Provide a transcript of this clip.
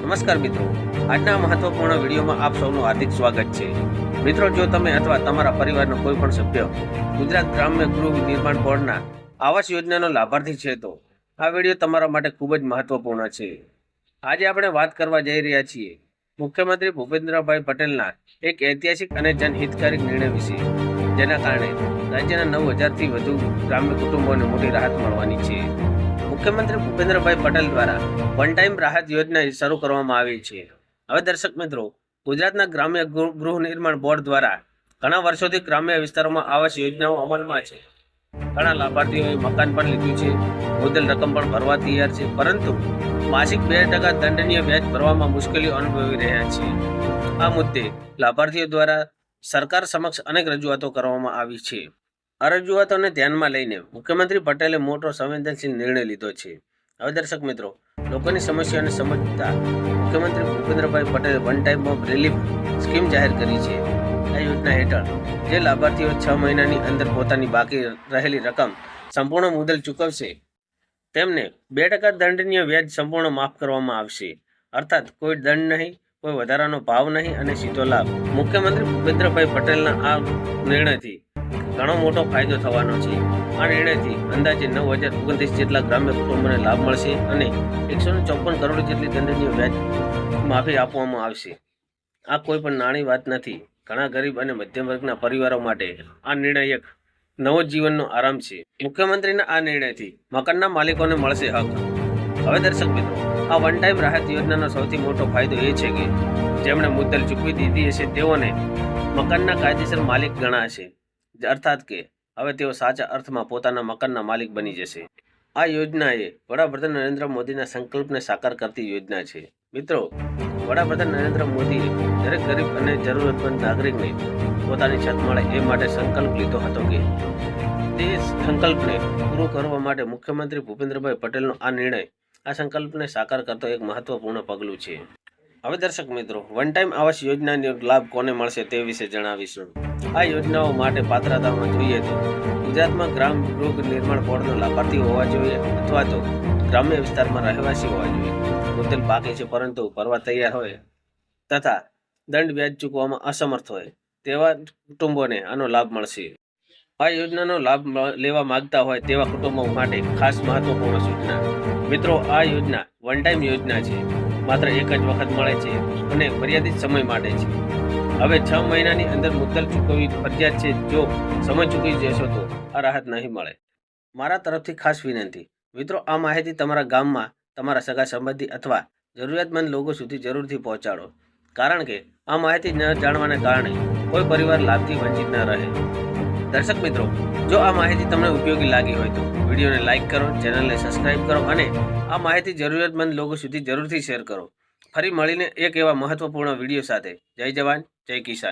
નમસ્કાર મિત્રો, આજના મહત્વપૂર્ણ વિડીયોમાં આપ સૌનું હાર્દિક સ્વાગત છે. મિત્રો, જો તમે અથવા તમારા પરિવારનો કોઈ પણ સભ્ય ગુજરાત ગ્રામ્ય ગૃહ નિર્માણ બોર્ડના આવાસ યોજનાનો લાભાર્થી છે તો આ વિડીયો તમારા માટે ખૂબ જ મહત્વપૂર્ણ છે. આજે આપણે વાત કરવા જઈ રહ્યા છીએ મુખ્યમંત્રી ભૂપેન્દ્રભાઈ પટેલના એક ઐતિહાસિક અને જનહિતકારી નિર્ણય વિશે, જેના કારણે રાજ્યના 9,000થી વધુ ગ્રામ્ય કુટુંબોને મોટી રાહત મળવાની છે. મુખ્યમંત્રી ભૂપેન્દ્રભાઈ પટેલ દ્વારા વન ટાઈમ રાહત યોજના શરૂ કરવામાં આવી છે. હવે દર્શક મિત્રો, ગુજરાતના ગ્રામ્ય ગૃહ નિર્માણ બોર્ડ દ્વારા ઘણા વર્ષોથી ગ્રામ્ય વિસ્તારોમાં આવાસ યોજનાઓ અમલમાં છે. ઘણા લાભાર્થીઓએ મકાન પણ લીધું છે, મુદ્દલ રકમ પણ ભરવા તૈયાર છે, પરંતુ માસિક 2% દંડનીય વ્યાજ ભરવામાં મુશ્કેલીઓ અનુભવી રહ્યા છે. આ મુદ્દે લાભાર્થીઓ દ્વારા સરકાર સમક્ષ અનેક રજૂઆતો કરવામાં આવી છે. આ રજૂઆતોને ધ્યાનમાં લઈને મુખ્યમંત્રી પટેલે મોટો સંવેદનશીલ નિર્ણય લીધો છે. હવે દર્શક મિત્રો, લોકોની સમસ્યાઓને સમજતા મુખ્યમંત્રી ભૂપેન્દ્રભાઈ પટેલે one time of relief scheme જાહેર કરી છે. આ યોજના હેઠળ જે લાભાર્થીઓ 6 મહિનાની અંદર પોતાની બાકી રહેલી રકમ સંપૂર્ણ મુદ્દલ ચૂકવશે તેમને 2% દંડનીય વ્યાજ સંપૂર્ણ માફ કરવામાં આવશે. અર્થાત કોઈ દંડ નહીં, કોઈ વધારાનો ભાવ નહીં અને સીધો લાભ. મુખ્યમંત્રી ભૂપેન્દ્રભાઈ પટેલના આ નિર્ણયથી ઘણો મોટો ફાયદો થવાનો છે. આ નિર્ણયથી અંદાજે 9,029 જેટલા ગ્રામ્ય કુટુંબોને લાભ મળશે અને 154 કરોડ જેટલી દંડનીય વ્યાજ માફી આપવામાં આવશે. આ કોઈ પણ નાની વાત નથી. ઘણા ગરીબ અને મધ્યમ વર્ગના પરિવારો માટે આ નિર્ણય એક નવો જીવનનો આરામ છે. મુખ્યમંત્રીના આ નિર્ણયથી મકાનના માલિકોને મળશે હક. હવે દર્શક મિત્રો, આ વન ટાઈમ રાહત યોજનાનો સૌથી મોટો ફાયદો એ છે કે જેમણે મુદ્દલ ચૂકવી દીધી હશે તેઓને મકાનના કાયદેસર માલિક ગણાશે. અર્થાત કે હવે તેઓ સાચા અર્થમાં પોતાના મકાનના માલિક બની જશે. આ યોજના એ વડાપ્રધાન નરેન્દ્ર મોદીના સંકલ્પને સાકાર કરતી યોજના છે. મિત્રો, વડાપ્રધાન નરેન્દ્ર મોદીએ દરેક ગરીબ અને જરૂરતમંદ નાગરિકને પોતાની છત મળે એ માટે સંકલ્પ લીધો હતો કે તે સંકલ્પને પૂરો કરવા માટે મુખ્યમંત્રી ભૂપેન્દ્રભાઈ પટેલનો આ નિર્ણય આ સંકલ્પને સાકાર કરતો એક મહત્વપૂર્ણ પગલું છે. હવે દર્શક મિત્રો, વન ટાઈમ આવાસ યોજનાનો લાભ કોને મળશે તે વિશે જણાવીશું. આ યોજનાઓ માટે પાત્રતામાં જોઈએ તો ગુજરાતમાં ગ્રામ ગૃહ નિર્માણ બોર્ડનો લાભાર્થી હોવા જોઈએ અથવા તો ગ્રામ્ય વિસ્તારમાં રહેવાસી હોવા જોઈએ, મુદ્દલ બાકી છે પરંતુ ભરવા તૈયાર હોય તથા દંડ વ્યાજ ચૂકવવામાં અસમર્થ હોય તેવા કુટુંબોને આનો લાભ મળશે. આ યોજનાનો લાભ લેવા માંગતા હોય તેવા કુટુંબો માટે ખાસ મહત્વપૂર્ણ સૂચના. મિત્રો, આ યોજના વન ટાઈમ યોજના છે. માત્ર એક જ વખત મળે છે અને મર્યાદિત સમય માટે છે. હવે 6 મહિનાની અંદર મુદ્દલ ચૂકવવી ફરજિયાત છે. જો સમય ચૂકી જશો તો આ રાહત નહીં મળે. મારા તરફથી ખાસ વિનંતી, મિત્રો, આ માહિતી તમારા ગામમાં તમારા સગા સંબંધી અથવા જરૂરિયાતમંદ લોકો સુધી જરૂરથી પહોંચાડો, કારણ કે આ માહિતી ન જાણવાને કારણે કોઈ પરિવાર લાભથી વંચિત ન રહે. દર્શક મિત્રો, જો આ માહિતી તમને ઉપયોગી લાગી હોય તો વિડીયોને લાઇક કરો, ચેનલને સબસ્ક્રાઇબ કરો અને આ માહિતી જરૂરિયાતમંદ લોકો સુધી જરૂરથી શેર કરો. ફરી મળીને એક એવા મહત્વપૂર્ણ વિડીયો સાથે. જય જવાન, જય કિસાન.